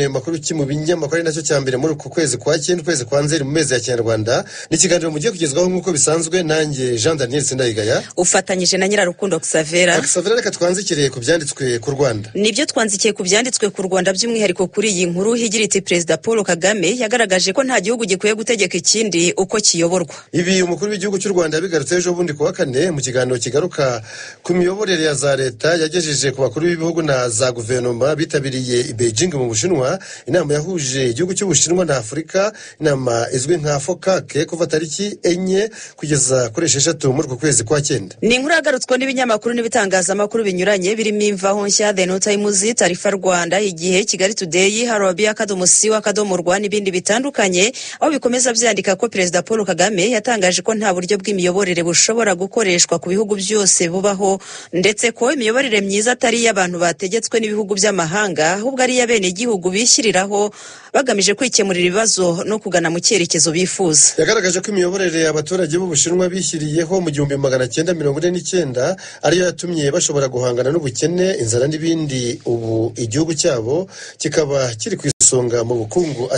makuru ki mu binyamakuru nacyo cyambere muri uku kwezi kwa cyenda kwezi kwa Nzeri mu mezi ya Kinyarwanda n'ikiganiro mugiye kugezwaho nk'uko bisanzwe nanjye Jean Daniel Sindayigaya ufatanyije na Nyirarukundo Xavera. Xavera reka twanzikire ku byanditswe ku Rwanda. Nibyo twanzikiye ku byanditswe ku Rwanda by'umwihariko kuri iyi nkuru higira iti Perezida Paul Kagame yagaragaje ko nta gihugu gikwiye gutegeka ikindi uko kiyoborwa. Ibi umukuru w'igihugu cy'u Rwanda yabigarutse ejo bundi kuwa kane mu kiganiro kigaruka ku miyoborere ya za leta yagejeje ku bakuru b'ibihugu na za guverinoma bitabiriye i Beijing mu Bushinwa. Inama yahuje igihugu cy'Ubushinwa na Afurika, inama izwi nka FOCAC kuva tariki 4 kugeza kuri 6 muri kwezi kwa cyenda. Ni inkuru yagarutswe n'ibinyamakuru n'ibitangazamakuru binyuranye birimo Imvaho Nshya, The New Times, Tarifa Rwanda, Igihe, Kigali Today, Harabia Akadomusiwa, Akadomurwa n'ibindi bitandukanye, aho bikomeza byandika ko Perezida Paul Kagame yatangaje ko nta buryo bw'imiyoborere bushobora gukoreshwa ku bihugu byose bubaho, ndetse ko imiyoborere myiza atari y'abantu bategetswe n'ibihugu by'amahanga ahubwo ari y'abene igihugu bishyiriraho bagamije kwikemurira ibibazo no kugana mu cyerekezo bifuza. Yagaragaje ko imiyoborere abaturage b'Ubushinwa bishyiriyeho mu 1949 ariyo yatumye bashobora guhangana n'ubukene, inzara n'ibindi. Ubu igihugu cyabo kikaba kiri ku isonga mu bukungu.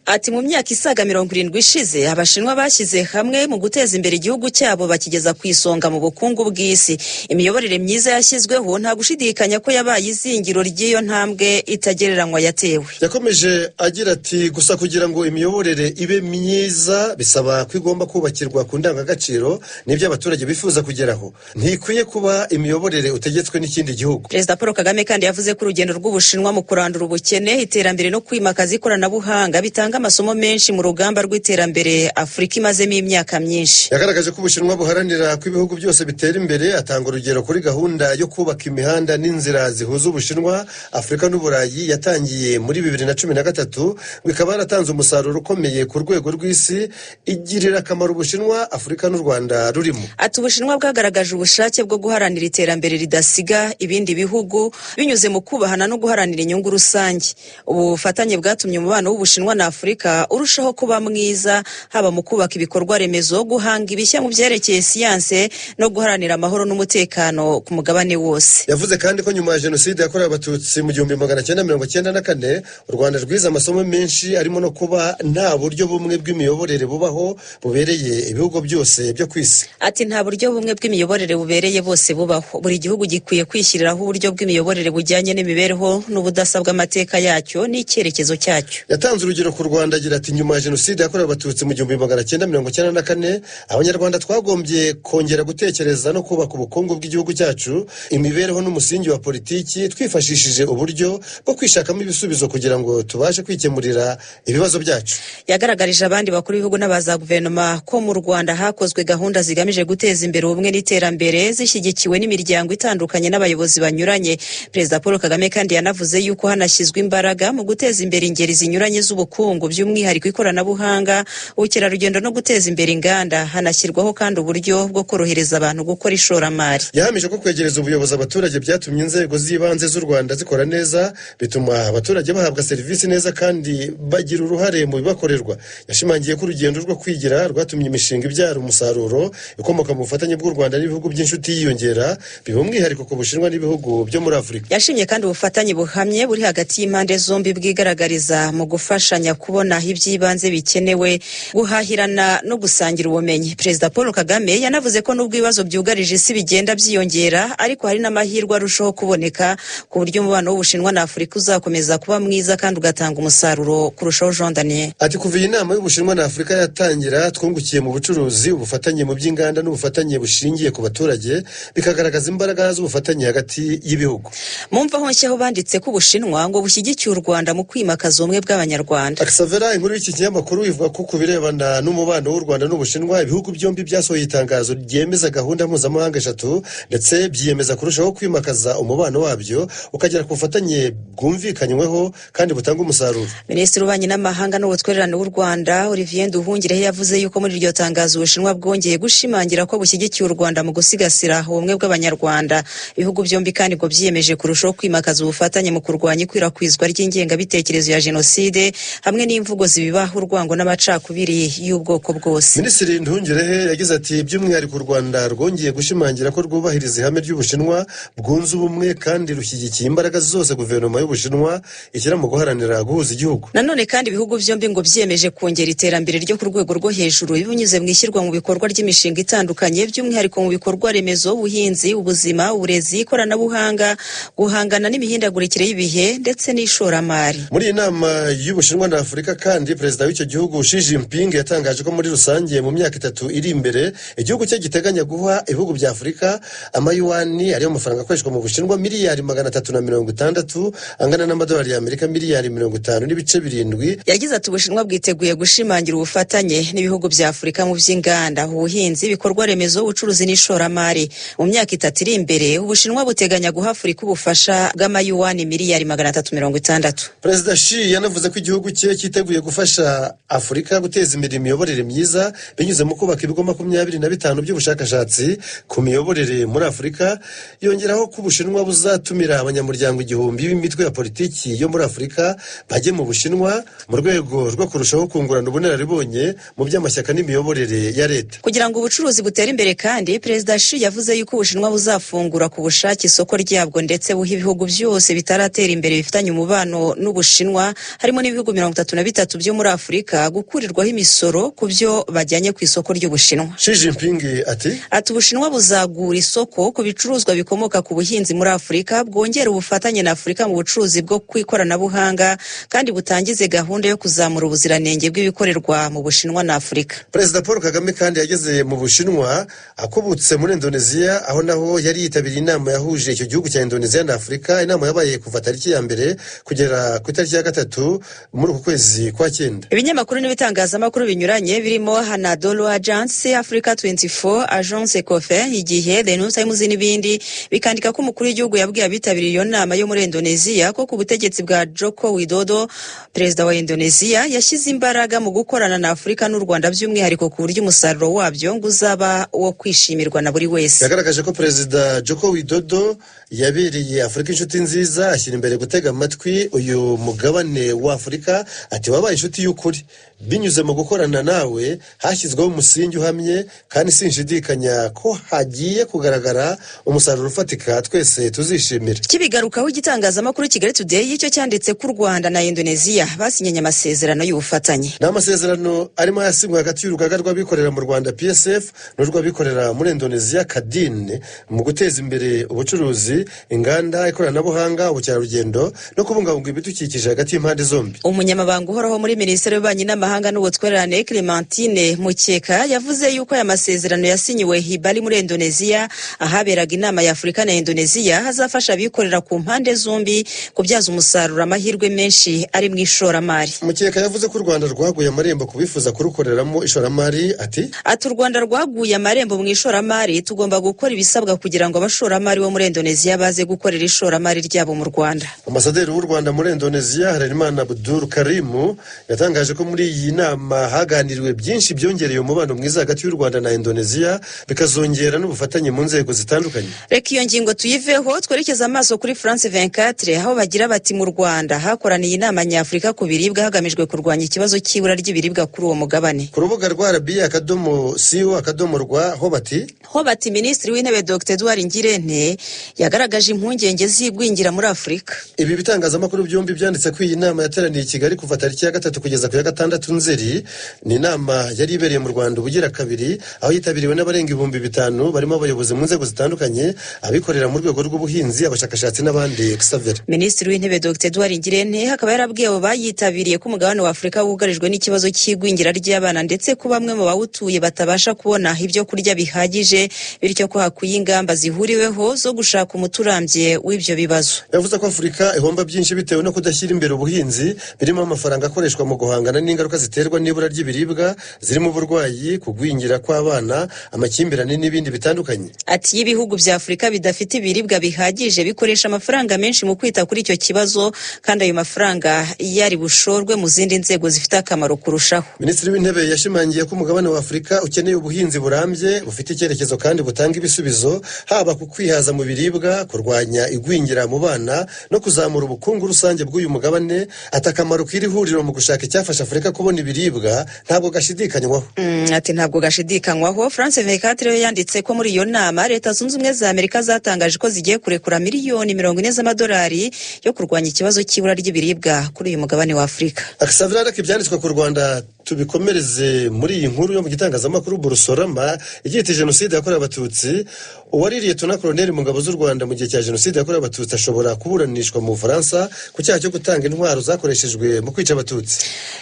Ati mu myaka isaga 70 ishize Abashinwa bashyize hamwe mu guteza imbere igihugu cyabo bakigeza ku isonga mu bukungu bw'isi. Imiyoborere myiza yashyizweho nta gushidikanya ko yabaye izingiro ry'iyo ntambwe itagereranywa yatewe. Yakomeje agira ati gusa kugira ngo imiyoborere ibe myiza bisaba ko igomba kubakirwa ku ndangagaciro n'ibyo abaturage bifuza kugeraho. Ntikwiye kuba imiyoborere utegetswe n'ikindi gihugu. Perezida Paul Kagame kandi yavuze ko urugendo rw'Ubushinwa mu kurandura ubukene, iterambere no kwimakaza ikoranabuhanga bitanga amasomo menshi mu rugamba rw'iterambere Afurika imazemo imyaka myinshi. Yagaragaje ko Ubushinwa buharanira ko ibihugu byose bitera imbere. Atanga urugero kuri gahunda yo kubaka imihanda n'inzira zihuza Ubushinwa, Afurika n'Uburayi yatangiye muri 2013, bikaba yaratanze umusaruro ukomeye ku rwego rw'isi, igirira akamaro Ubushinwa, Afurika n'u Rwanda rurimo. Ati Ubushinwa bwagaragaje ubushake bwo guharanira iterambere ridasiga ibindi bihugu binyuze mu kubahana no guharanira inyungu rusange. Ubu bufatanye bwatumye umubano w'Ubushinwa na Afurika urushaho kuba mwiza, haba mu kubaka ibikorwa remezo, guhanga ibishya mu byerekeye siyanse no guharanira amahoro n'umutekano ku mugabane wose. Yavuze kandi ko nyuma ya Jenoside yakorewe Abatutsi mu 1994 u Rwanda rwize amasomo menshi arimo no kuba nta buryo bumwe bw'imiyoborere bubaho bubereye ibihugu byose byo kwisi. Ati nta buryo bumwe bw'imiyoborere bubereye bose bubaho, buri gihugu gikwiye kwishyiriraho uburyo bw'imiyoborere bujyanye n'imibereho n'ubudasa bw'amateka yacyo n'icyerekezo cyacyo. Yatanze urugero ku Rwanda agira ati nyuma ya Jenoside yakorewe Abatutsi mu 1994 Abanyarwanda twagombye kongera gutekereza no kubaka ubukungu bw'igihugu cyacu, imibereho n'umusingi wa politiki, twifashishije uburyo bwo kwishakamo ibisubizo kugira ngo tubashe kwikemurira ibibazo byacu. Yagaragarije abandi bakuru b'ibihugu n'abaza guverinoma ko mu Rwanda hakozwe gahunda zigamije guteza imbere ubumwe n'iterambere zishyigikiwe n'imiryango itandukanye n'abayobozi banyuranye. Perezida Paul Kagame kandi yanavuze yuko hanashyizwe imbaraga mu guteza imbere ingeri zinyuranye z'ubukungu, by'umwihariko ikoranabuhanga, ubukerarugendo no guteza imbere inganda. Hanashyirwaho kandi uburyo bwo korohereza abantu gukora ishoramari. Yahamije ko kwegereza ubuyobozi abaturage byatumye inzego z'ibanze z'u Rwanda zikora neza, bituma abaturage bahabwa serivisi neza kandi bagira uruhare mu bibakorerwa. Yashimangiye ko urugendo rwo kwigira rwatumye imishinga ibyara umusaruro ikomoka mu bufatanye bw'u Rwanda n'ibihugu by'inshuti yiyongera, biba umwihariko ku Bushinwa n'ibihugu byo muri Afurika. Yashimye kandi ubufatanye buhamye buri hagati y'impande zombi bwigaragariza mu gufashanya kubona iby'ibanze bikenewe, guhahirana no gusangira ubumenyi. Perezida Paul Kagame yanavuze ko nubwo ibibazo byugarije isi bigenda byiyongera, ariko hari n'amahirwe arushaho kuboneka ku buryo umubano w'Ubushinwa na Afurika uzakomeza kuba mwiza kandi ugatanga umusaruro kurushaho. Jean Daniel ati kuva iyi nama y'Ubushinwa na Afurika yatangira twungukiye mu bucuruzi, ubufatanye mu by'inganda n'ubufatanye bushingiye ku baturage, bikagaragaza imbaraga z'ubufatanye hagati y'ibihugu. Mumvaho Nshya banditse ko Ubushinwa ngo bushyigikiye u Rwanda mu kwimakaza ubumwe bw'Abanyarwanda. Xavera, inkuru y'iki kinyamakuru ivuga ko kubirebana n'umubano w'u Rwanda n'Ubushinwa, ibihugu byombi byasohoye itangazo ryemeza gahunda mpuzamahanga 3 ndetse byiyemeza kurushaho kwimakaza umubano wabyo ukagera ku bufatanye bwumvikanyweho kandi butanga umusaruro. Minisitiri w'Ububanyi n'Amahanga n'Ubutwererane w'u Rwanda Olivier Nduhungirehe yavuze yuko muri iryo tangazo Ubushinwa bwongeye gushimangira ko bushyigikiye u Rwanda mu gusigasira ubumwe bw'Abanyarwanda. Ibihugu byombi kandi ngo byiyemeje kurushaho kwimakaza ubufatanye mu kurwanya ikwirakwizwa ry'ingengabitekerezo ya Jenoside hamwe n'imvugo zibibaho urwango n'amacakubiri y'ubwoko bwose. Minisitiri Nduhungirehe yagize ati by'umwihariko u Rwanda rwongeye gushimangira ko rwubahiriza ihame ry'Ubushinwa bwunze ubumwe kandi rushyigikiye imbaraga zose guverinoma y'Ubushinwa ishyira mu mu guharanira guhuza igihugu. Nanone kandi ibihugu byombi ngo byiyemeje kongera iterambere ryo ku rwego rwo hejuru binyuze mu ishyirwa mu bikorwa ry'imishinga itandukanye, by'umwihariko mu bikorwa remezo, ubuhinzi, ubuzima, uburezi, ikoranabuhanga, guhangana n'imihindagurikire y'ibihe ndetse n'ishoramari. Muri iyi nama y'Ubushinwa na Afurika kandi perezida w'icyo gihugu Xi Jinping yatangaje ko muri rusange mu myaka 3 iri imbere igihugu cye giteganya guha ibihugu bya Afurika amayuani ariyo mafaranga akoreshwa mu Bushinwa miliyari 360 angana n'amadolari ya Amerika miliyari 50.7. Yagize ati Ubushinwa bwiteguye gushimangira ubufatanye n'ibihugu bya Afurika mu by'inganda, ubuhinzi, ibikorwa remezo, ubucuruzi n'ishoramari. Mu myaka 3 iri imbere Ubushinwa buteganya guha Afurika ubufasha bw'amayuani miliyari 360. Perezida Xi yanavuze ko igihugu cye cyiteguye gufasha Afurika guteza imbere imiyoborere myiza binyuze mu kubaka ibigo 25 by'ubushakashatsi ku miyoborere muri Afurika. Yongeraho ko Ubushinwa buzatumira abanyamuryango 1000 b'imitwe ya politiki yo muri Afurika bajye mu Bushinwa mu rwego rwo kurushaho kungurana ubunararibonye mu by'amashyaka n'imiyoborere ya leta. Kugira ngo ubucuruzi butere imbere kandi Perezida Xi yavuze yuko Ubushinwa buzafungura ku bushake isoko ryabwo ndetse buha ibihugu byose bitaratera imbere bifitanye umubano n'Ubushinwa harimo n'ibihugu 33 byo muri Afurika gukurirwaho imisoro ku byo bajyanye ku isoko ry'Ubushinwa. Xi Jinping ati Ubushinwa buzagura isoko ku bicuruzwa bikomoka ku buhinzi muri Afurika, bwongera ubufatanye na Afurika mu bucuruzi bwo kwikoranabuhanga kandi butangize gahunda yo kuzamura ubuziranenge bw'ibikorerwa mu Bushinwa na Afurika. Perezida Paul Kagame kandi yageze mu Bushinwa akubutse muri Indonesia, aho naho yari yitabiriye inama yahuje icyo gihugu cya Indonesia na Afurika. Inama yabaye kuva tariki ya mbere kugera ku tariki ya 3 muri uku kwezi kwa 9. Ibinyamakuru n'ibitangazamakuru binyuranye birimo Anadolu Agency, Africa 24, Agence Ecofe, Igihe, The New Times n'ibindi bikandika ko umukuru w'igihugu yabwiye abitabiriye iyo nama yo muri Indonesia ko ku butegetsi bwa Joko Widodo, perezida wa Indonesia, yashyize imbaraga mu gukorana na Afurika n'u Rwanda by'umwihariko ku buryo umusaruro wabyo ngo uzaba wo kwishimirwa na buri wese. Yagaragaje ko perezida Joko Widodo yabereye Afurika inshuti nziza, ashyira imbere gutega amatwi uyu mugabane wa Afurika. Ati wabaye inshuti y'ukuri binyuze mu gukorana nawe, hashyizweho umusingi uhamye kandi sinshidikanya ko hagiye kugaragara umusaruro ufatika twese tuzishimira. Kibigarukaho igitangazamakuru Kigali Today icyo cyanditse ko u Rwanda na Indonesia basinyanye amasezerano y'ubufatanye. N'amasezerano arimo yasinywe hagati y'urugaga rw'abikorera mu Rwanda PSF n'urw'abikorera muri Indonesia Kadin mu guteza imbere ubucuruzi, inganda, ikoranabuhanga, ubukerarugendo no kubungabunga ibidukikije hagati y'impande zombi. Umunyamabanga uhoraho muri Minisiteri y'Ububanyi n'Amahanga n'Ubutwererane Clementine Mukeka yavuze yuko aya masezerano yasinyiwe Bali muri Indonesia ahaberaga inama ya Afurika na Indonesia hazafasha abikorera ku mpande zombi kubyaza umusaruro amahirwe menshi ari mu ishoramari. Mukeka yavuze ko u Rwanda rwaguye amarembo kubifuza kurukoreramo ishoramari. Ati u Rwanda rwaguye amarembo mu ishoramari, tugomba gukora ibisabwa kugira ngo abashoramari bo muri Indonesia baze gukorera ishoramari ryabo mu Rwanda. Ambasaderi w'u Rwanda muri Indonesia Harerimana Abdul Karim yatangaje ko muri iyi nama haganiriwe byinshi byongereye umubano mwiza hagati y'u Rwanda na Indonesia, bikazongera n'ubufatanye mu nzego zitandukanye. Reka iyo ngingo tuyiveho twerekeza amaso kuri France 24 aho bagira bati mu Rwanda hakoraniye inama nyafurika ku biribwa hagamijwe kurwanya ikibazo cy'ibura ry'ibiribwa kuri uwo mugabane. Ku rubuga rwa RBA.co.rw ho bati Minisitiri w'Intebe Dr Edouard Ngirente yagaragaje impungenge z'igwingira muri Afurika. Ibi bitangazamakuru byombi byanditse ko iyi nama yateraniye i Kigali kuva tariki ya 3 kugeza ku ya 6 Nzeri. Ni inama yari ibereye mu Rwanda ubugira kabiri, aho yitabiriwe n'abarenga 5,000 barimo abayobozi mu nzego zitandukanye, abikorera mu rwego rw'ubuhinzi, abashakashatsi n'abandi exavere. Minisitiri w'Intebe Dr Edouard Ngirente hakaba yarabwiye abo bayitabiriye ko umugabane wa Afurika wugarijwe n'ikibazo cy'igwingira ry'abana ndetse ko bamwe mu bawutuye batabasha kubona ibyo kurya bihagije, bityo ko hakwiye ingamba zihuriweho zo gushaka umuturambye w'ibyo bibazo. Yavuze ko Afurika ihomba byinshi bitewe no kudashyira imbere ubuhinzi, birimo amafaranga akoreshwa mu guhangana n'ingaruka ziterwa n'ibura ry'ibiribwa, zirimo uburwayi, kugwingira kw'abana, amakimbirane n'ibindi bitandukanye. Ati ibihugu bya Afurika bidafite ibiribwa bihagije bikoresha amafaranga menshi mu kwita kuri icyo kibazo, kandi ayo mafaranga yari bushorwe mu zindi nzego zifite akamaro kurushaho. Minisitiri w'Intebe yashimangiye ko umugabane wa Afurika ukeneye ubuhinzi burambye, bufite icyerekezo kandi butanga ibisubizo, haba ku kwihaza mu biribwa, afurika, kurwanya igwingira mu bana no kuzamura ubukungu rusange bw'uyu mugabane. Ati akamaro k'iri huriro mu gushaka icyafasha Afurika kubona ibiribwa ntabwo gashidikanywaho. Ati ntabwo gashidikanywaho. France 24 yo yanditse ko muri iyo nama Leta Zunze Ubumwe za Amerika zatangaje ko zigiye kurekura miliyoni 40 z'amadolari yo kurwanya ikibazo cy'ibura ry'ibiribwa kuri uyu mugabane wa Afurika. Akisavira ko ibyanditswe ku Rwanda tubikomereze muri iyi nkuru yo mu gitangazamakuru Burusorama igihita jenoside yakorewe Abatutsi. Uwaririye Tuna Colonel mu ngabo z'u Rwanda mu gihe cya jenoside yakorewe Abatutsi ashobora kuburanishwa mu Bufaransa ku cyaha cyo gutanga intwaro zakoreshejwe mu kwica Abatutsi.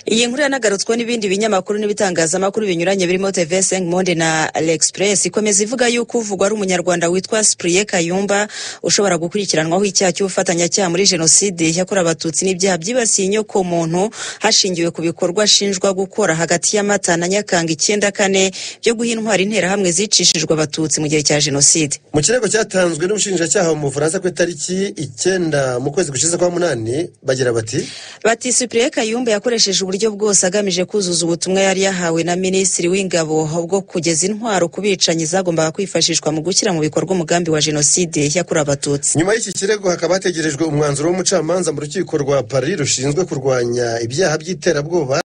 Iyi nkuru yanagarutswe n'ibindi binyamakuru n'ibitangazamakuru binyuranye birimo TV5 Monde na L'Express ikomeza ivuga yuko uvugwa ari umunyarwanda witwa Cyprien Kayumba ushobora gukurikiranwaho icyaha cy'ubufatanyacyaha muri jenoside yakorewe Abatutsi n'ibyaha byibasiye inyoko muntu hashingiwe ku bikorwa ashinjwa gukora hagati ya Mata na Nyakanga 94 byo guha intwari interahamwe zicishijwe Abatutsi mu gihe cya jenoside. Mu kirego cyatanzwe n'ubushinjacyaha mu Bufaransa ku itariki 9 mu kwezi gushize kwa 8 bagira bati Cyprien Kayumba yakoresheje uburyo bwose agamije kuzuza ubutumwa yari yahawe na Minisitiri w'Ingabo bwo kugeza intwaro kubicanyi zagombaga kwifashishwa mu gushyira mu bikorwa umugambi wa jenoside yakorewe Abatutsi. Nyuma y'iki kirego hakaba hategerejwe umwanzuro w'umucamanza mu rukiko rwa Paris rushinzwe kurwanya ibyaha by'iterabwoba,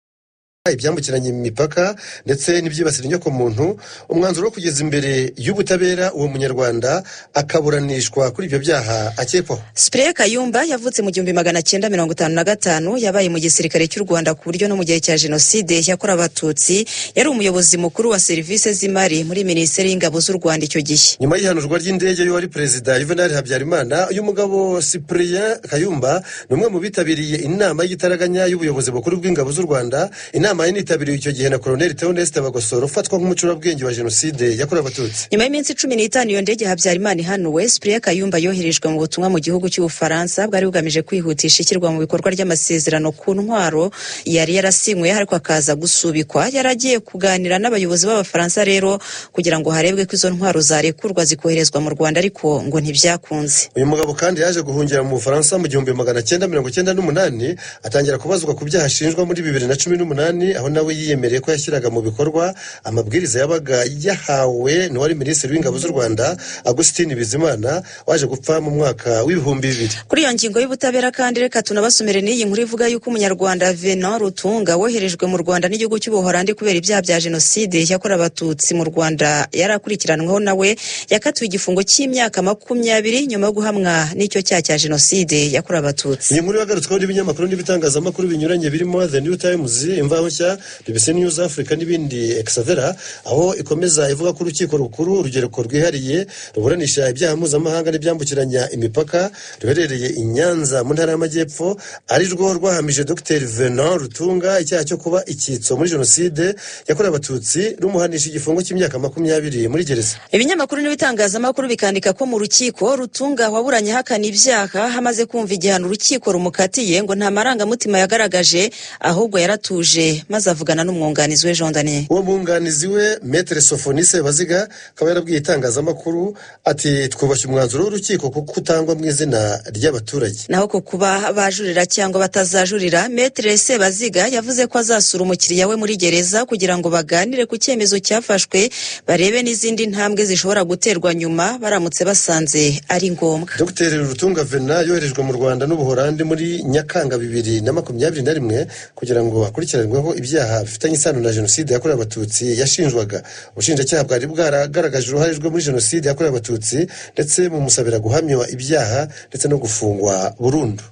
ibyambukiranya imipaka ndetse n'ibyibasira inyoko muntu. Umwanzuro wo kugeza imbere y'ubutabera uwo munyarwanda akaburanishwa kuri ibyo byaha akekwaho. Cyprien Kayumba yavutse mu 1955 yabaye mu gisirikare cy'u Rwanda ku buryo no mu gihe cya jenoside yakorewe Abatutsi yari umuyobozi mukuru wa serivisi z'imari muri Minisiteri y'Ingabo z'u Rwanda icyo gihe. Nyuma y'ihanurwa ry'indege y'uwari perezida Juvenal Habyarimana, uyu mugabo Cyprien Kayumba ni umwe mu bitabiriye inama y'igitaraganya y'ubuyobozi bukuru bw'ingabo z'u Rwanda. Inama yanitabiriwe icyo gihe na Colonel Theoneste Bagosora ufatwa nk'umucurabwenge wa jenoside yakorewe Abatutsi. Nyuma y'iminsi 15 iyo ndege Habyarimana ihanuwe, Cyprien Kayumba yoherejwe mu butumwa mu gihugu cy'Ubufaransa bwari bugamije kwihutisha ishyirwa mu bikorwa ry'amasezerano ku ntwaro yari yarasinywe ariko akaza gusubikwa. Yaragiye kuganira n'abayobozi b'Abafaransa rero kugira ngo harebwe ko izo ntwaro zarekurwa zikoherezwa mu Rwanda ariko ngo ntibyakunze. Uyu mugabo kandi yaje guhungira mu Bufaransa mu 1998 atangira kubazwa ku byaha ashinjwa muri 2018 aho nawe yiyemereye ko yashyiraga mu bikorwa amabwiriza yabaga yahawe n'uwari Minisitiri w'Ingabo z'u Rwanda Augustin Bizimana waje gupfa mu mwaka w'2000. Kuri iyo ngingo y'ubutabera kandi reka tunabasomere n'iyi nkuru ivuga yuko umunyarwanda Venant Rutunga woherejwe mu Rwanda n'igihugu cy'Ubuholandi kubera ibyaha bya jenoside yakorewe Abatutsi mu Rwanda yarakurikiranweho nawe yakatiwe igifungo cy'imyaka 20 nyuma yo guhamwa n'icyo cyaha cya jenoside yakorewe Abatutsi. Iyi nkuru yagarutsweho n'ibinyamakuru n'ibitangazamakuru binyuranye birimo The New Times, Imvaho Nshya, BBC News Africa n'ibindi. Exavera aho ikomeza ivuga ko urukiko rukuru urugereko rwihariye ruburanisha ibyaha mpuzamahanga n'ibyambukiranya imipaka ruherereye i Nyanza mu ntara y'Amajyepfo ari rwo rwahamije Dr Venant Rutunga icyaha cyo kuba icyitso muri jenoside yakorewe Abatutsi rumuhanisha igifungo cy'imyaka 20 muri gereza. Ibinyamakuru n'ibitangazamakuru bikandika ko mu rukiko Rutunga waburanye hakana ibyaha hamaze kumva igihano urukiko rumukatiye ngo nta marangamutima yagaragaje ahubwo yaratuje maze avugana n'umwunganizi we Jean Daniel. Uwo mwunganizi we Maître Sophonice Baziga akaba yarabwiye itangazamakuru ati twubashye umwanzuro w'urukiko kuko utangwa mu izina ry'abaturage. Naho ko kuba bajurira cyangwa batazajurira, Maître Sebaziga yavuze ko azasura umukiriya we muri gereza kugira ngo baganire ku cyemezo cyafashwe barebe n'izindi ntambwe zishobora guterwa nyuma baramutse basanze ari ngombwa. Dr Rutunga Venant yoherejwe mu Rwanda n'Ubuholandi muri Nyakanga 2021 kugira ngo akurikiranweho ibyaha bifitanye isano na jenoside yakorewe Abatutsi yashinjwaga. Ubushinjacyaha bwari bwaragaragaje uruhare rwe muri jenoside yakorewe Abatutsi ndetse mumusabira guhamywa ibyaha ndetse no gufungwa burundu.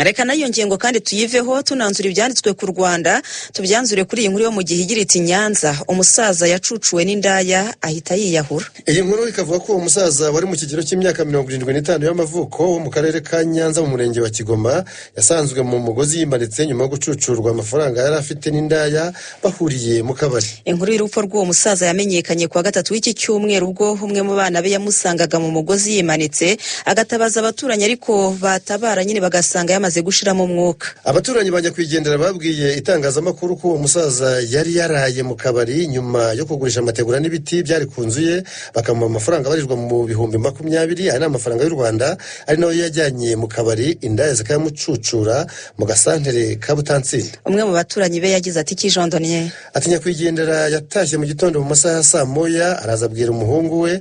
Reka nayo ngingo kandi tuyiveho tunanzura ibyanditswe ku Rwanda tubyanzure kuri iyi nkuru yo mu gihe igira iti Nyanza umusaza yacucuwe n'indaya ahita yiyahura. Iyi nkuru ikavuga ko uwo musaza wari mu kigero cy'imyaka 75 y'amavuko wo mu karere ka Nyanza mu murenge wa Kigoma yasanzwe mu mugozi yimanitse nyuma yo gucucurwa amafaranga yari afite n'indaya bahuriye mu kabari. Inkuru y'urupfu rw'uwo musaza yamenyekanye kuwa gatatu w'iki cyumweru ubwo umwe mu bana be yamusangaga mu mugozi yimanitse agatabaza abaturanyi ariko batabara nyine bagasanga yamaze gushiramo umwuka. Abaturanyi bajya kwigendera babwiye itangazamakuru ko uwo musaza yari yaraye mu kabari nyuma yo kugurisha amategura n'ibiti byari ku nzu ye bakamuha amafaranga abarirwa mu bihumbi 20 ari amafaranga y'u Rwanda ari nayo yajyanye mu kabari indaya zikayamucucura mu gasantere ka Butansinda. Umwe mu baturanyi be yagize ati Jean Daniel atinya kwigendera yatashye mu gitondo mu masaha ya saa moya araza abwira umuhungu we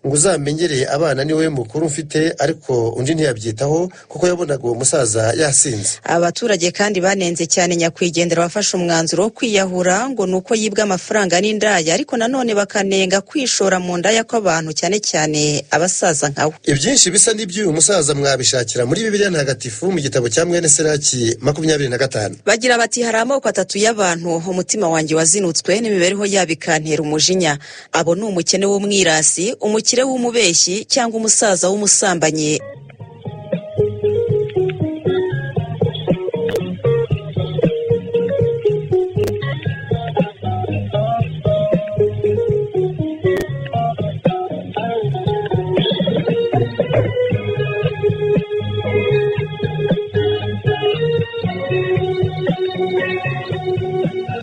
ngo uzamenyere abana niwe mukuru mfite, ariko undi ntiyabyitaho kuko yabonaga uwo musaza yasinze. Abaturage kandi banenze cyane nyakwigendera wafashe umwanzuro wo kwiyahura ngo nuko yibwa amafaranga n'indaya, ariko nanone bakanenga kwishora mu ndaya kw'abantu cyane cyane abasaza nkawe. Ibyinshi bisa n'iby'uyu musaza mwabishakira muri Bibiliya ntagatifu mu gitabo cya mwene Seraki 25. Bagira bati hari amoko atatu y'abantu, umutima wanjye wazinutswe n'imibereho yabo ikantera umujinya. Abo ni umukene w'umwirasi, umukire w'umubeshyi, cyangwa umusaza w'umusambanyi.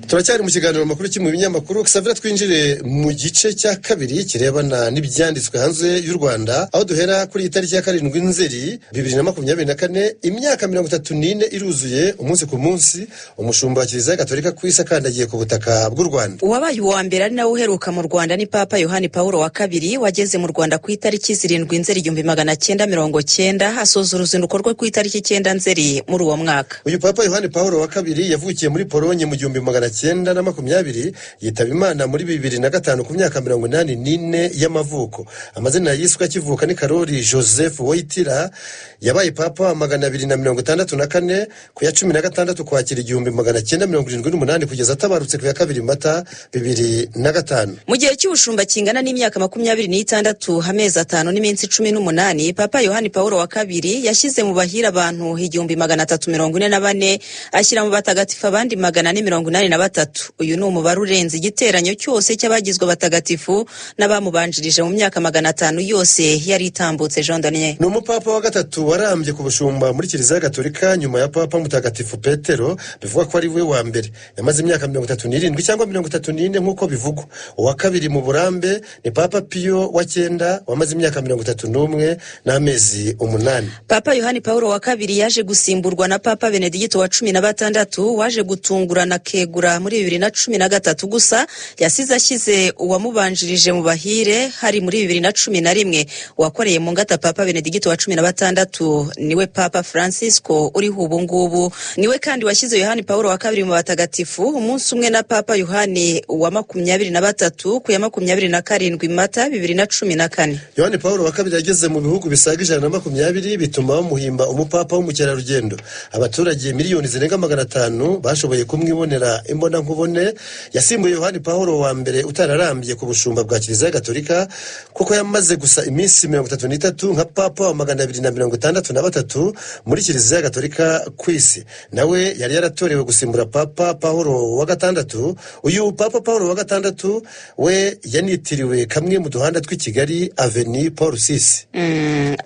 Turacyari mu kiganiro makuru kimwe binyamakuru. Xavier, twinjire mu gice cya kabiri kirebana n'ibyanditswe hanze y'u Rwanda, aho duhera kuri itariki ya 7 Nzeri 2024. Imyaka 34 iruzuye umunsi ku munsi umushumba wa Kiliziya Gatolika ku isi akandagiye ku butaka bw'u Rwanda. Uwabaye uwa mbere ari nawe uheruka mu Rwanda ni Papa Yohani Paulo wa kabiri, wageze mu Rwanda ku itariki 7 Nzeri 1990, hasoza uruzinduko rwe ku itariki 9 Nzeri muri uwo mwaka. Uyu Papa Yohani Paulo wa kabiri yavukiye muri Polonye mu 1920, yitaba Imana muri 2005 ku myaka 84 y'amavuko. Amazina yiswe akivuka ni Karoli Joseph Woitira. Yabaye papa wa 264 ku ya 16 kwakira 1978 kugeza atabarutse ku ya 2 Mata 2005. Mu gihe cy'ubushumba kingana n'imyaka 26 amezi 5 n'iminsi 18, Papa Yohani Paulo wa kabiri yashyize mu bahira abantu 1344, ashyira mu batagatifu abandi 483. Uyu ni umubare urenze igiteranyo cyose cy'abagizwe batagatifu n'abamubanjirije mu myaka 500 yose yari itambutse. Jean Daniel ni umupapa wa gatatu warambye ku bushumba muri Kiliziya Gatolika nyuma ya Papa Mutagatifu Petero, bivuga ko ari we wa mbere. Yamaze imyaka 37 cyangwa 34 nk'uko bivugwa. Uwa kabiri mu burambe ni Papa Pio wa 9, wamaze imyaka 31 n'amezi 8. Papa Yohani Paulo wa kabiri yaje gusimburwa na Papa Benedicto wa 16, waje gutungurana kegura muri 2013, gusa yasize ashyize uwamubanjirije mu bahire hari muri 2011. Wakoreye mu ngata Papa Benedicto wa 16 niwe Papa Francisco uriho ubu ngubu. Niwe kandi washyize Yohani Paulo wa kabiri mu batagatifu umunsi umwe na Papa Yohani wa 23 ku ya 27 Mata 2014. Yohani Paulo wa kabiri yageze mu bihugu bisaga 120, bituma bamuhimba umupapa w'umukerarugendo. Abaturage miliyoni zirenga 500 bashoboye kumwibonera imbona nkubone. Yasimbuye Yohani Paulo wa mbere utararambye ku bushumba bwa Kiliziya Gatolika kuko yamaze gusa iminsi 33 nka Papa wa 263 muri Kiliziya Gatolika ku isi. Nawe yari yaratorewe gusimbura Papa Paulo wa gatandatu. Uyu Papa Paulo wa gatandatu we yanitiriwe kamwe mu duhanda tw'i Kigali, Avenue Paul VI.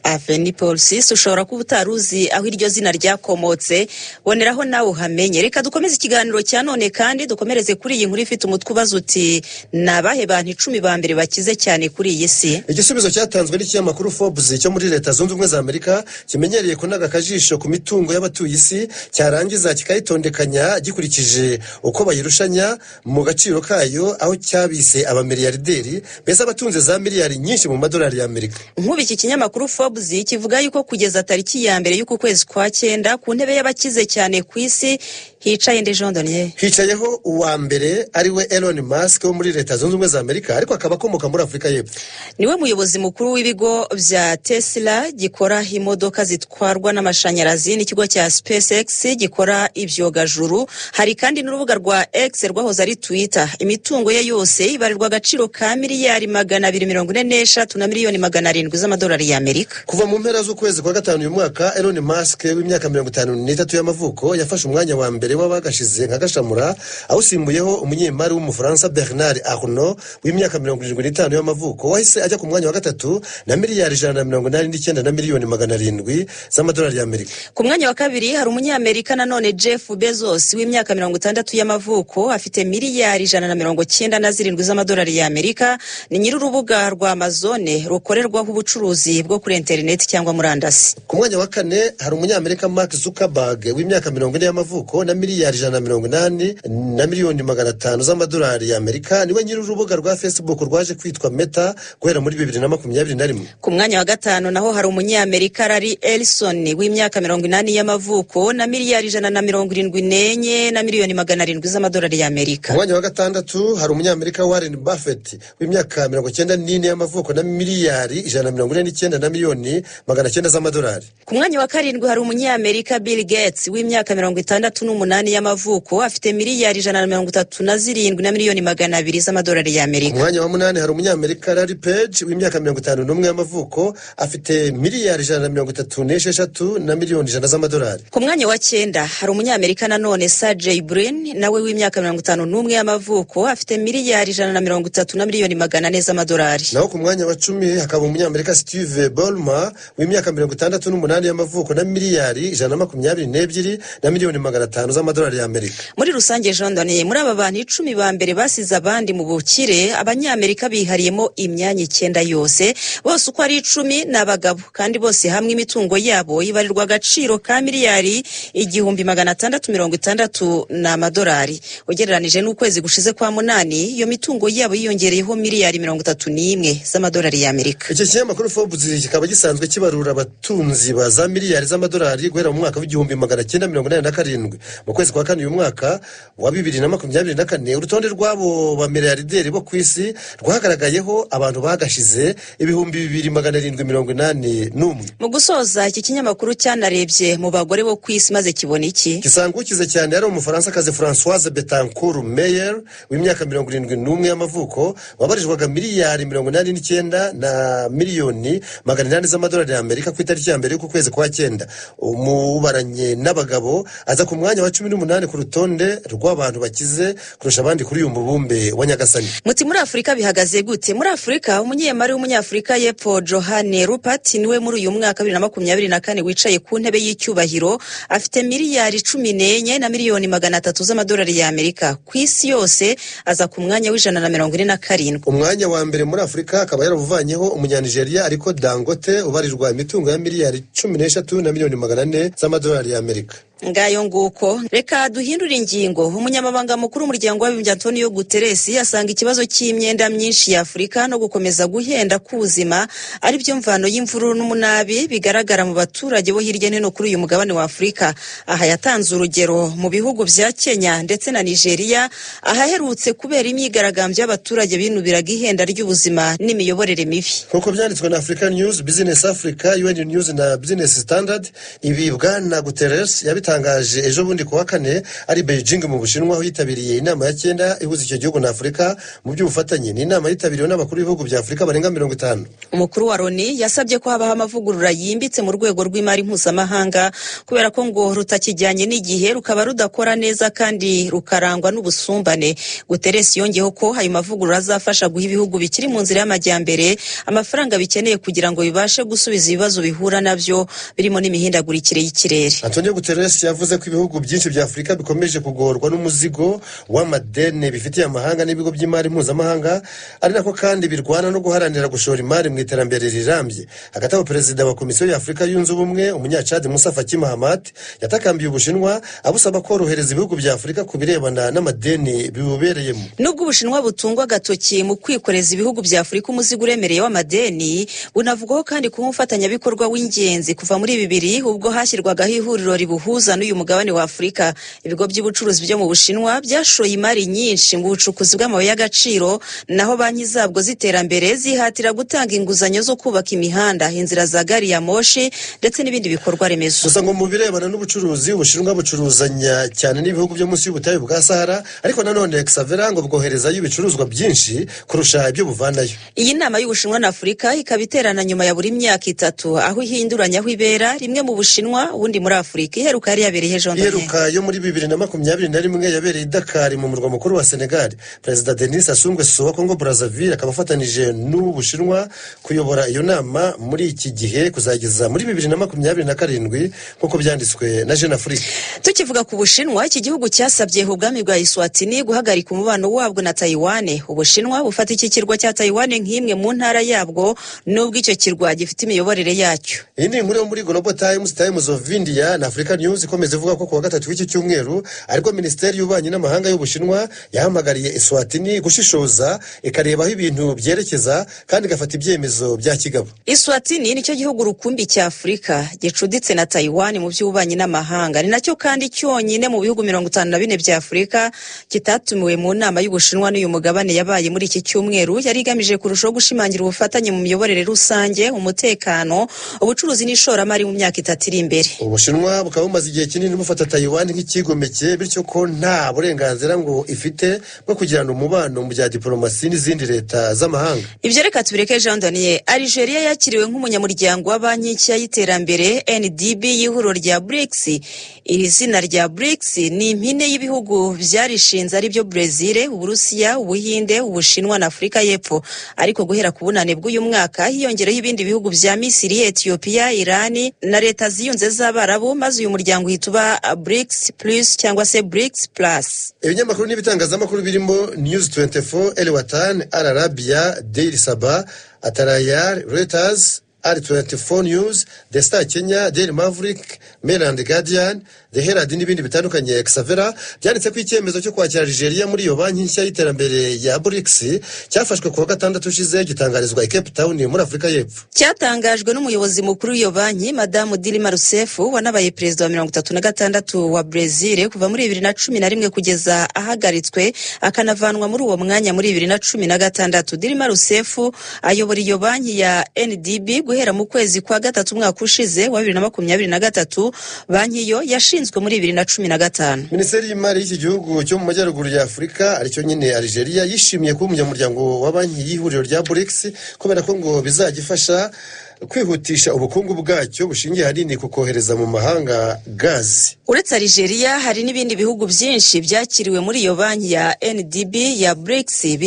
Avenue Paul VI, ushobora kuba utaruzi aho iryo zina ryakomotse, boneraho nawe uhamenye. Reka dukomeze ikiganiro cya none kandi dukomereze kuri iyi nkuru ifite umutwe ubaza uti nabahe bantu 10 ba mbere bakize cyane kuri iyi si. Igisubizo cyatanzwe n'ikinyamakuru Forbes cyo muri Leta Zunze Ubumwe za Amerika, kimenyereye kunaga akajisho ku mitungo y'abatuye isi, cyarangiza kikayitondekanya gikurikije uko bayirushanya mu gaciro kayo, aho cyabise abamiliyarderi, mbese abatunze za miliyari nyinshi mu madolari y'Amerika. Nk'ubu iki kinyamakuru Forbes kivuga yuko kugeza tariki ya mbere y'uku kwezi kwa 9 ku ntebe y'abakize cyane ku isi hicaye nde Jean Daniel. Hicayeho uwa mbere ari we Elon Musk wo muri Leta Zunze Ubumwe za Amerika, ariko akaba akomoka muri Afurika y'Epfo. Niwe muyobozi mukuru w'ibigo bya Tesla gikora imodoka zitwarwa n'amashanyarazi n'ikigo cya SpaceX gikora ibyogajuru. Hari kandi n'urubuga rwa X rwahoze ari Twitter. Imitungo ye yose ibarirwa agaciro ka miliyari 246 na miliyoni 700 z'amadolari y'Amerika. Kuva mu mpera z'ukwezi kwa 5 uyu mwaka, Elon Musk w'imyaka 53 y'amavuko yafashe umwanya wa mbere w'abagashize nka gashamura, awusimbuyeho umunyemari w'umufaransa Bernard Arnault w'imyaka 75 y'amavuko, wahise ajya ku mwanya wa gatatu na miliyari 189 na miliyoni 700 z'amadolari y'Amerika. Ku mwanya wa kabiri hari umunyamerika nanone Jeff Bezos w'imyaka 60 y'amavuko, afite miliyari 197 z'amadolari y'Amerika. Ni nyiri urubuga rwa Amazon rukorerwaho ubucuruzi bwo kuri internet cyangwa murandasi. Ku mwanya wa kane hari umunyamerika Mark Zuckerberg w'imyaka 40 y'amavuko na miliyari 180 na miliyoni 500 z'amadolari y'Amerika. Niwe nyiri urubuga rwa Facebook rwaje kwitwa Meta guhera muri 2021. Ku mwanya wa gatanu naho hari umunyamerika Larry Ellison w'imyaka 80 y'amavuko na miliyari 174 na miliyoni 700 z'amadolari y'Amerika. Ku mwanya wa gatandatu hari umunyamerika Warren Buffett w'imyaka 94 y'amavuko na miliyari 149 na miliyoni 900 z'amadolari. Ku mwanya wa karindwi hari umunyamerika Bill Gates w'imyaka 68 y'amavuko afite miliyari 137 na miliyoni 200 z'amadolari y'Amerika. Ku mwanya wa munani hari umunyamerika Larry Page w'imyaka 51 y'amavuko afite miliyari 136 na miliyoni 100 z'amadolari. Ku mwanya wa 9 hari umunyamerika nanone Sergey Brin nawe w'imyaka 51 y'amavuko afite miliyari 130 na miliyoni 400 z'amadolari. Naho ku mwanya wa 10 hakaba umunyamerika Steve Ballmer w'imyaka 68 y'amavuko na miliyari 122 na miliyoni 500 z'amadolari y'Amerika. Muri rusange Jean Daniel, muri aba bantu 10 ba mbere basize abandi mu bukire, abanyamerika bihariyemo imyanya 9 yose, bose uko ari 10 n'abagabo, kandi bose hamwe imitungo yabo ibarirwa agaciro ka miliyari 1660 n'amadolari. Ugereranije n'ukwezi gushize kwa munani, iyo mitungo yabo yiyongereyeho miliyari 31 z'amadolari y'Amerika. Iki kinyamakuru Forbes kikaba gisanzwe kibarura abatunzi ba za miliyari z'amadolari guhera mu mwaka w'1987. Mu kwezi kwa kane uyu mwaka wa 2024 urutonde rw'abo ba miliyarderi bo kwisi rwagaragayeho abantu bagashize 2781. Mu gusoza iki kinyamakuru cyanarebye mu bagore bo kwisi maze kibona iki? Gisangukize cyane ari umufaransa kaze Françoise Betancourt Meyer w'imyaka 71 y'amavuko wabarijwaga miliyari 89 na miliyoni 800 z'amadolari y'Amerika ku itariki ya mbere y'uku kwezi kwa 9. Umubaranye n'abagabo aza ku mwanya wa 18 ku rutonde rw'abantu bakize kurusha abandi kuri uyu mubumbe wa Nyagasani. Muti muri Afrika bihagaze gute? Muri Afrika umunyemari w'umunyafrika y'Epfo Johanne Rupert niwe muri uyu mwaka 2024 wicaye ku ntebe y'icyubahiro afite miliyari 14 na miliyoni 300 z'amadolari y'Amerika. Ku isi yose aza ku mwanya w'147. Umwanya wa mbere muri Afrika akaba yaravuvanyeho umunyanigeriya ariko Dangote ubarirwa imitungo ya miliyari 13 na miliyoni 400 z'amadolari y'Amerika. Ngayo nguko reka duhindura ingingo. Umunyamabanga mukuru w'umuryango w'abibumbye Antonio Guterres asanga ikibazo cy'imyenda myinshi ya Afrika no gukomeza guhenda k'ubuzima ari byo mvano y'imvururu n'umunabi bigaragara mu baturage bo hirya no hino kuri uyu mugabane wa Afrika. Aha yatanze urugero mu bihugu bya Kenya ndetse na Nigeria ahaherutse kubera imyigaragambyo y'abaturage binubiraga ihenda ry'ubuzima n'imiyoborere mibi. Nk'uko byanditswe na African News, Business Africa, UN News na Business Standard, ibibwa na Guterres yabitangaje ejo bundi kuwa kane ari Beijing mu Bushinwa aho yitabiriye inama ya 9 ihuza icyo gihugu na Afrika mu by'ubufatanye. Ni inama yitabiriwe n'abakuru b'ibihugu bya Afrika barenga 50. Umukuru wa Loni yasabye ko habaho amavugurura yimbitse mu rwego rw'imari mpuzamahanga kubera ko ngo rutakijyanye n'igihe rukaba rudakora neza kandi rukarangwa n'ubusumbane. Guterres yongeyeho ko ayo mavugurura azafasha guha ibihugu bikiri mu nzira y'amajyambere amafaranga bikeneye kugira ngo bibashe gusubiza ibibazo bihura nabyo birimo n'imihindagurikire y'ikirere. Antonio Guterres yavuze ko ibihugu byinshi bya Afrika bikomeje kugorwa n'umuzigo w'amadeni bifitiye amahanga n'ibigo by'imari mpuzamahanga, ari nako kandi birwana no guharanira gushora imari mu iterambere rirambye. Hagati aho Perezida wa Komisiyo ya Afrika yunze ubumwe umunyacadi Musa Faki Mahamat yatakambiye Ubushinwa abusaba korohereza ibihugu bya Afrika kubirebana n'amadeni bibubereyemo. Nubwo Ubushinwa butungwa agatoki mu kwikoreza ibihugu bya Afrika umuzigo uremereye w'amadeni, bunavugwaho kandi kuba umufatanyabikorwa w'ingenzi kuva muri 2000 ubwo hashyirwagaho ihuriro ribuhuza n'uyu mugabane wa Afrika. Ibigo by'ubucuruzi byo mu Bushinwa byashoye imari nyinshi mu bucukuzi bw'amabuye y'agaciro, naho banki zabwo ziterambere zihatira gutanga inguzanyo zo kubaka imihanda, inzira za gari ya moshi ndetse n'ibindi bikorwa remezo. Gusa ngo mu birebana n'ubucuruzi Ubushinwa bucuruzanya cyane n'ibihugu byo munsi y'ubutayu bwa Sahara, ariko nanone Xavera ngo bwohereza y'ibicuruzwa byinshi kurusha ibyo buvanayo. Iyi nama y'Ubushinwa na Afrika ikaba iterana nyuma ya buri myaka 3 aho ihinduranya aho ibera, rimwe mu Bushinwa ubundi muri Afrika. Iheruka yari yabereye ejo ndanye. Iheruka yo muri 2021 yabereye i Dakar mu murwa mukuru wa Senegal. Perezida Denis Sassou Nguesso wa Congo Brazzaville akaba afatanije n'Ubushinwa kuyobora iyo nama muri iki gihe kuzageza muri 2027 nk'uko byanditswe na Jeune Afrique. Tukivuga ku Bushinwa, iki gihugu cyasabye ubwami bwa Eswatini guhagarika umubano wabwo na Taiwan. Ubushinwa bufata iki kirwa cya Taiwan nk'imwe mu ntara yabwo nubwo icyo kirwa gifite imiyoborere yacyo. Iyi ni inkuru yo muri Global Times, Times of India na African News ikomeza ivuga ko kuwa gatatu w'iki cyumweru ariko Minisiteri y'Ububanyi n'Amahanga y'Ubushinwa yahamagariye Eswatini gushishoza ikareba aho ibintu byerekeza kandi igafata ibyemezo bya kigabo. Eswatini nicyo gihugu rukumbi cya Afurika gicuditse na Taiwan mu by'ububanyi n'amahanga, ni nacyo kandi cyonyine mu bihugu 54 bya Afurika kitatumiwe mu nama y'Ubushinwa n'uyu mugabane yabaye muri iki cyumweru, yari igamije kurushaho gushimangira ubufatanye mu miyoborere rusange, umutekano, ubucuruzi n'ishoramari mu myaka itatu iri imbere. Ubushinwa bukaba bumaze igihe kinini bufata Taiwan nk'ikigomeke, bityo ko nta burenganzira ngo ifite bwo kugirana umubano mu bya diplomasi n'izindi leta z'amahanga. Ibyo reka tubireke Jean Daniel. Algeria yakiriwe nk'umunyamuryango wa banki nshya y'iterambere NDB y'ihuriro rya BRICS. Iri zina rya BRICS ni impine y'ibihugu byarishinze ari byo Brazil, Uburusiya, Ubuhinde, Ubushinwa na Afurika y'Epfo. Ariko guhera ku bunane bw'uyu mwaka hiyongereho ibindi bihugu bya Misiri, Ethiopia, Iran na leta ziyunze z'Abarabu, maze uyu muryango uhita BRICS Plus cyangwa se BRICS Plus. Ibinyamakuru n'ibitangazamakuru birimo News 24, El Watan, Al Arabiya, Daily Sabah, Atarayar, Reuters, R24 News, The Star Kenya, Daily Maverick, Mail and Guardian, The Herald n'ibindi bitandukanye. Xavera byanditse ko icyemezo cyo kwakira Algeria muri iyo banki nshya y'iterambere ya BRICS cyafashwe kuwa gatandatu ushize gitangarizwa i Cape Town muri Afurika y'Epfo. Cyatangajwe n'umuyobozi mukuru w'iyo banki Madame Dilma Rousseff wanabaye perezida wa 36 wa Brazil kuva muri 2011 kugeza ahagaritswe akanavanwa muri uwo mwanya muri 2016. Dilma Rousseff ayobora iyo banki ya NDB guhera mu kwezi kwa gatatu umwaka ushize wa 2023. Banki yo yashinzwe muri 2015. Minisiteri y'Imari y'iki gihugu cyo mu majyaruguru ya Afurika aricyo nyine Algeria yishimiye kuba umunyamuryango wa banki y'ihuriro rya BRICS kubera ko ngo bizagifasha kwihutisha ubukungu bwacyo bushingiye hanini ku kohereza mu mahanga gazi. Uretse Algeria hari n'ibindi bihugu byinshi byakiriwe muri iyo banki ya NDB ya BRICS,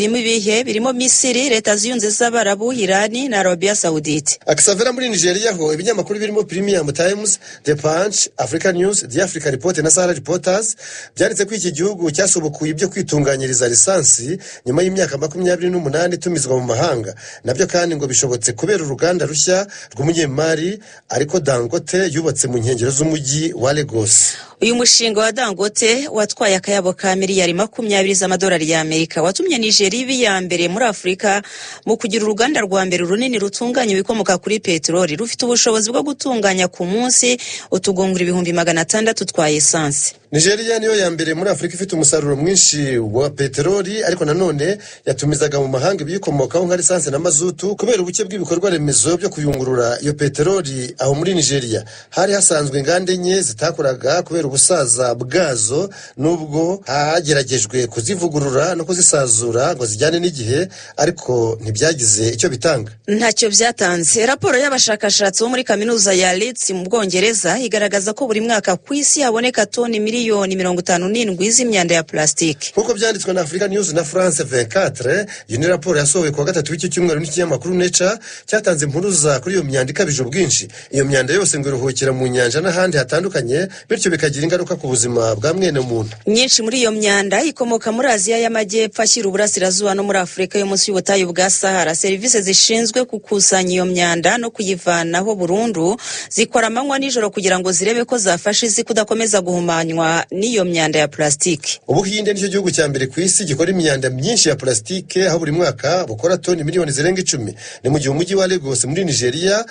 birimo Misiri, leta ziyunze z'Abarabu, Iran na Arabia Saudite. Akisavera muri Nigeria ho ibinyamakuru birimo Premium Times, The Punch, Africa News, The Africa Report na Sahara Reporters byanditse ko iki gihugu cyasubukuye ibyo kwitunganyiriza lisansi nyuma y'imyaka 28 tumizwa mu mahanga. Nabyo kandi ngo bishobotse kubera uruganda rushya rw'umunyemari ariko Dangote yubatse mu nkengero z'umujyi wa Lagos. Uyu mushinga wa Dangote watwaye akayabo ka miliyari 20 z'amadolari y'Amerika watumye Nigeria iba iya mbere muri Afurika mu kugira uruganda rwa mbere runini rutunganya ibikomoka kuri peteroli, rufite ubushobozi bwo gutunganya ku munsi utugunguru 600 twa essence. Nigeria niyo ya mbere muri Afurika ifite umusaruro mwinshi wa peteroli, ariko nanone yatumizaga mu mahanga ibikomokaho nka lisansi na mazutu kubera ubuke bw'ibikorwa remezo byo kuyungurura iyo peteroli. Aho muri Nigeria hari hasanzwe inganda enye zitakoraga kubera ubusaza bwazo, nubwo hageragejwe kuzivugurura no kuzisazura ngo zijyane n'igihe, ariko ntibyagize icyo bitanga. Ntacyo byatanze. Raporo y'abashakashatsi bo muri kaminuza ya Leeds mu Bwongereza igaragaza ko buri mwaka ku isi haboneka toni miliyoni 57 z'imyanda ya plastiki. Nkuko byanditswe na Africa News na France 24, iyi ni raporo yasohowe kuwa gatatu w'iki cyumweru n'ikinyamakuru Nature cyatanze impuruza kuri iyo myanda ikabije ubwinshi. Iyo myanda yose ngo iruhukira mu nyanja n'ahandi hatandukanye, bityo bikagira ingaruka ku buzima bwa mwene muntu. Nyinshi muri iyo myanda ikomoka muri Aziya y'Amajyepfo ashyira uburasirazuba no muri Afurika yo munsi y'ubutayu bwa Sahara. Serivisi zishinzwe gukusanya iyo myanda no kuyivanaho burundu zikora amanywa nijoro kugira ngo zirebe ko zafasha isi kudakomeza guhumanywa n'iyo myanda ya plastiki. Ubuhinde nicyo gihugu cya mbere ku isi gikora imyanda myinshi ya plastike, aho buri mwaka bukora toni miliyoni zirenga 10. Ni mu gihe umujyi wa Lagos muri Nigeria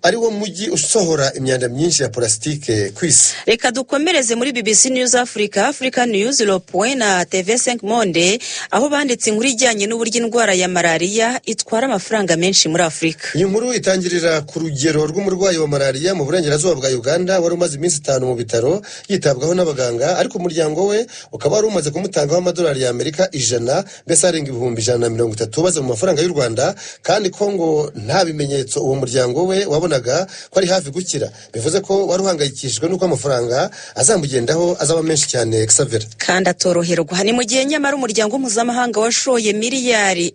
ari wo mujyi usohora imyanda myinshi ya plastike ku isi. Reka dukomereze muri BBC News Africa, Africa News, Le Point na TV5 Monde, aho banditse inkuru ijyanye n'uburyo indwara ya malaria itwara amafaranga menshi muri Afurika. Iyi nkuru itangirira ku rugero rw'umurwayi wa malaria mu burengerazuba bwa Uganda wari umaze iminsi 5 mu bitaro yitabwaho n'abaganga, ariko umuryango we ukaba wari umaze kumutangaho amadolari ya Amerika 100, mbese arenga 130 baza mu mafaranga y'u Rwanda, kandi ko ngo nta bimenyetso uwo muryango we wabona ko ari hafi gukira. Bivuze ko wari uhangayikishijwe n'uko amafaranga azamugendaho azaba menshi cyane. Xavera kandi atoroherwa. Ni mu gihe nyamara umuryango mpuzamahanga washoye miliyari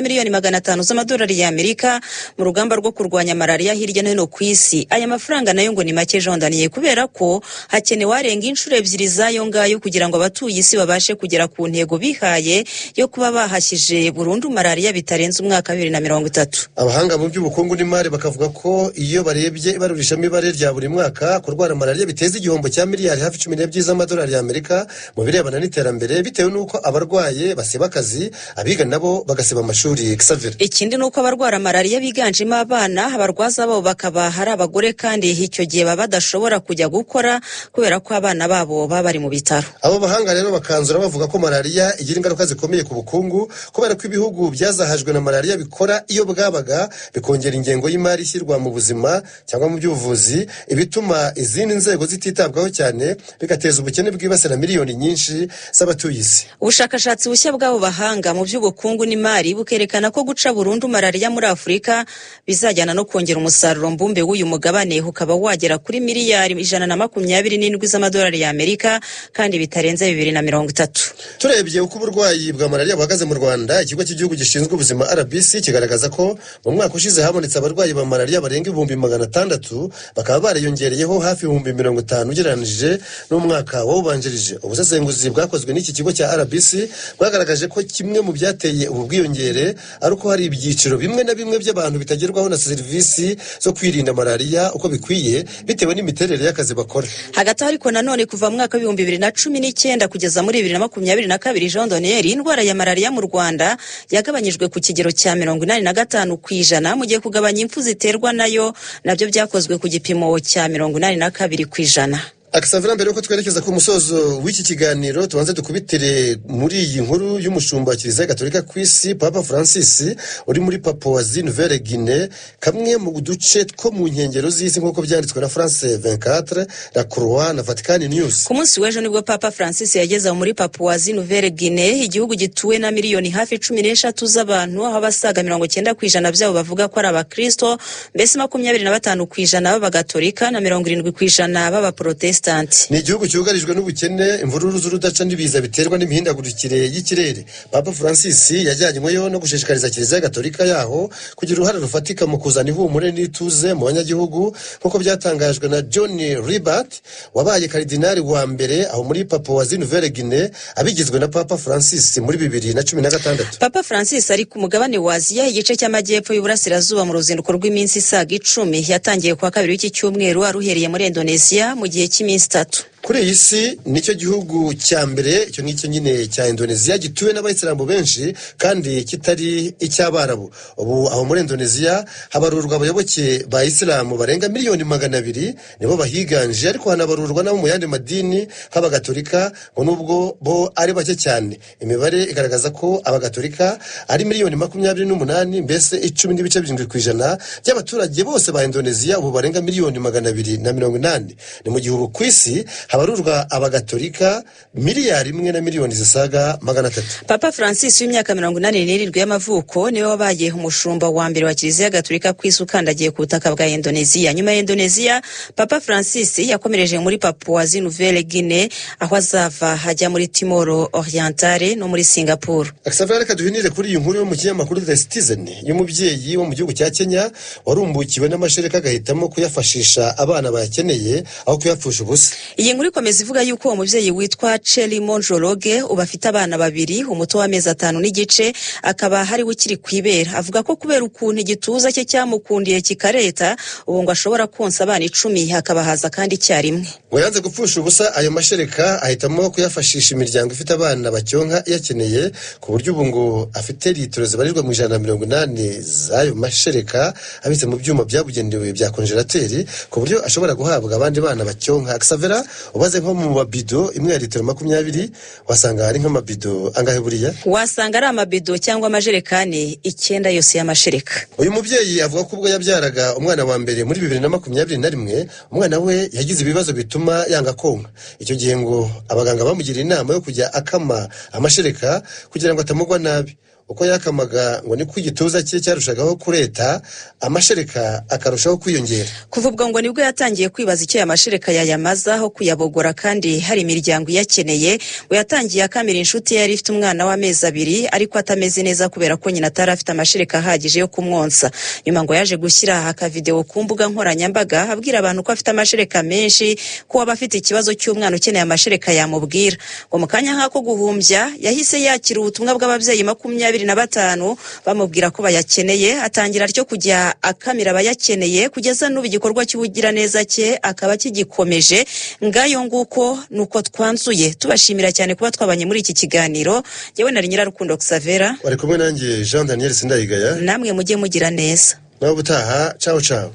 3,500,000 z'amadolari y'Amerika mu rugamba rwo kurwanya malaria hirya no hino ku isi. Aya mafaranga nayo ngo ni make Jean Daniel, kubera ko hakenewe arenga inshuro 2 zayo ngayo kugira ngo abatuye isi babashe kugera ku ntego bihaye yo kuba bahashyije burundu malaria bitarenze umwaka 2030. Abahanga mu by'ubukungu n'imari bakavuga ko iyo barebye ibarurishamibare rya buri mwaka kurwara malariya biteza igihombo cya miliyari hafi 12 z'amadolari y'Amerika mu birebana n'iterambere bitewe n'uko abarwaye basiba akazi abiga nabo bagasiba amashuri. Xavier, ikindi nuko abarwara malariya biganjemo abana, abarwaza babo bakaba hari abagore kandi icyo gihe baba badashobora kujya gukora kubera ko abana babo baba bari mu bitaro. Abo bahanga rero bakanzura bavuga ko malariya igira ingaruka zikomeye ku bukungu kubera ko ibihugu byazahajwe na malariya bikora iyo bwabaga bikongera ingengo y'imari ishyirwa mu buzima cyangwa mu by'ubuvuzi, ibituma izindi nzego zititabwaho cyane bigateza ubukene bwibasira miliyoni nyinshi z'abatuye isi. Ubushakashatsi bushya bw'abo bahanga mu by'ubukungu n'imari bukerekana ko guca burundu malariya muri Afurika bizajyana no kongera umusaruro mbumbe w'uyu mugabane ukaba wagera kuri miliyari 127 z'amadolari y'Amerika kandi bitarenze 2030. Turebye uko uburwayi bwa malariya buhagaze mu Rwanda, ikigo cy'igihugu gishinzwe ubuzima RBC kigaragaza ko mu mwaka ushize habonetse abarwayi ba malariya barenga 600,000 bakaba bariyongereyeho hafi 50,000 ugereranije n'umwaka wawubanjirije. Ubusesenguzi bwakozwe n'iki kigo cya RBC bwagaragaje ko kimwe mu byateye ubu bwiyongere ari uko hari ibyiciro bimwe na bimwe by'abantu bitagerwaho na serivisi zo kwirinda malariya uko bikwiye bitewe n'imiterere y'akazi bakora. Hagati ariko nanone kuva mu mwaka wa 2019 kugeza muri 2022 Jean Daniel, indwara ya malariya mu Rwanda yagabanyijwe ku kigero cya 85% mu gihe kugabanya impfu ziterwa nayo nabyo byakozwe ku gipimo cya 82%. Akisavira mbere yuko twerekeza ku musozo w'iki kiganiro tubanze dukubitire muri iyi nkuru y'umushumba wa Kiliziya Gatolika ku isi Papa Francis uri muri Papua Nouvelle Guinée, kamwe mu duce two mu nkengero z'isi nk'uko byanditswe na France 24, La Croix na Vatican News. Ku munsi w'ejo nibwo Papa Francis yageze muri Papua Nouvelle Guinée, igihugu gituwe na miliyoni hafi 13 z'abantu, aho abasaga 90% byabo bavuga ko ari abakristo, mbese 25% b'abagatolika na 70% b'abaprotestant. Ni igihugu cyugarijwe n'ubukene, imvururu z'urudaca n'ibiza biterwa n'imihindagurikire y'ikirere. Papa Francis yajyanyweyo no gushishikariza Kiliziya Gatolika yaho kugira uruhare rufatika mu kuzana ihumure n'ituze mu banyagihugu nk'uko byatangajwe na John Ribert wabaye karidinali wa mbere aho muri Papua Nouvelle Guinée abigizwe na Papa Francis muri 2016. Papa Francis ari ku mugabane wa Aziya, igice cy'amajyepfo y'uburasirazuba mu ruzinduko rw'iminsi isaga 10 yatangiye kwa kabiri w'iki cyumweru aruhereye muri Indonesia mu gihe cy'iminsi 3. Kuri iyi si nicyo gihugu cya mbere, icyo ngicyo nyine cya Indonesia gituwe n'abayisilamu benshi kandi kitari icy'Abarabu. Ubu aho muri Indonesia habarurwa abayoboke ba Isilamu barenga 200,000 nibo bahiganje, ariko hanabarurwa nabo mu yandi madini nk'abagatolika ngo nubwo bo ari bake cyane. Imibare igaragaza ko abagatolika ari 28,000,000, mbese 10.7% by'abaturage bose ba Indonesia ubu barenga 280,000,000. Ni mu gihugu ku isi habarurwa abagatolika miliyari 1 na miliyoni zisaga 300. Papa Francis w'imyaka 87 y'amavuko niwe wabaye umushumba wa mbere wa Kiliziya Gatolika ku isi ukandagiye ku butaka bwa Indonesia. Nyuma ya Indonesia, Papa Francis yakomereje muri Papua Nouvelle Guinée, aho azava hajya muri Timor Orientale no muri Singapore. Akisavira reka duhinire kuri iyi nkuru yo mu kinyamakuru The Citizen y'umubyeyi wo mu gihugu cya Kenya warumbukiwe n'amashereka agahitamo kuyafashisha abana bayakeneye aho kuyapfusha ubusa. Iyi nkuru ikomeza ivuga yuko uwo mubyeyi witwa Cheli Monjoroge uba afite abana babiri, umuto w'amezi 5 n'igice akaba hari ukiri kwibera. Avuga ko kubera ukuntu igituza cye cyamukundiye kikareta ubu ngo ashobora konsa abana 10 akabahaza kandi icyarimwe. Ngo yanze gupfusha ubusa ayo mashereka ahitamo kuyafashisha imiryango ifite abana bacyonka yakeneye, ku buryo ubu ngo afite litiro zibarirwa mu 180 z'ayo mashereka abitse mu byuma byabugenewe bya konjerateri ku buryo ashobora guhabwa abandi bana bacyonka. Akisavira ubaze nko mu mabido imwe ya litiro 20 wasanga ari nk'amabido angahe buriya? Wasanga ari amabido cyangwa amajerekani 9 yose y'amashereka. Uyu mubyeyi avuga ko ubwo yabyaraga umwana wa mbere muri 2021 umwana we yagize ibibazo bituma yanga konka. Icyo gihe ngo abaganga bamugira inama yo kujya akama amashereka kugira ngo atamugwa nabi. Uko yakamaga ngo niko igituza cye cyarushagaho kureta, amashereka akarushaho kwiyongera. Kuva ubwo ngo nibwo yatangiye kwibaza icyo amashereka yayamazaho kuyabogora kandi hari imiryango yakeneye. We yatangiye akamira inshuti yari ifite umwana w'amezi 2 ariko atameze neza kubera ko nyina atari afite amashereka ahagije yo kumwonsa. Nyuma ngo yaje gushyira aka video ku mbuga nkoranyambaga abwira abantu ko afite amashereka menshi, ko aba afite ikibazo cy'umwana ukeneye amashereka yamubwira. Ngo mu kanya nk'ako guhumbya yahise yakira ubutumwa bw'ababyeyi 20 2025 bamubwira ko bayakeneye, atangira atyo kujya akamira abayakeneye kugeza n'ubu igikorwa cy'ubugiraneza cye akaba kigikomeje. Ngayo nguko nuko twanzuye tubashimira cyane kuba twabanye muri iki kiganiro. Yewe nari Nyirarukundo Xavera, wari kumwe nanjye Jean Daniel Sindayigaya. Namwe mujye mugira neza. Nawe ubutaha, ciao ciao.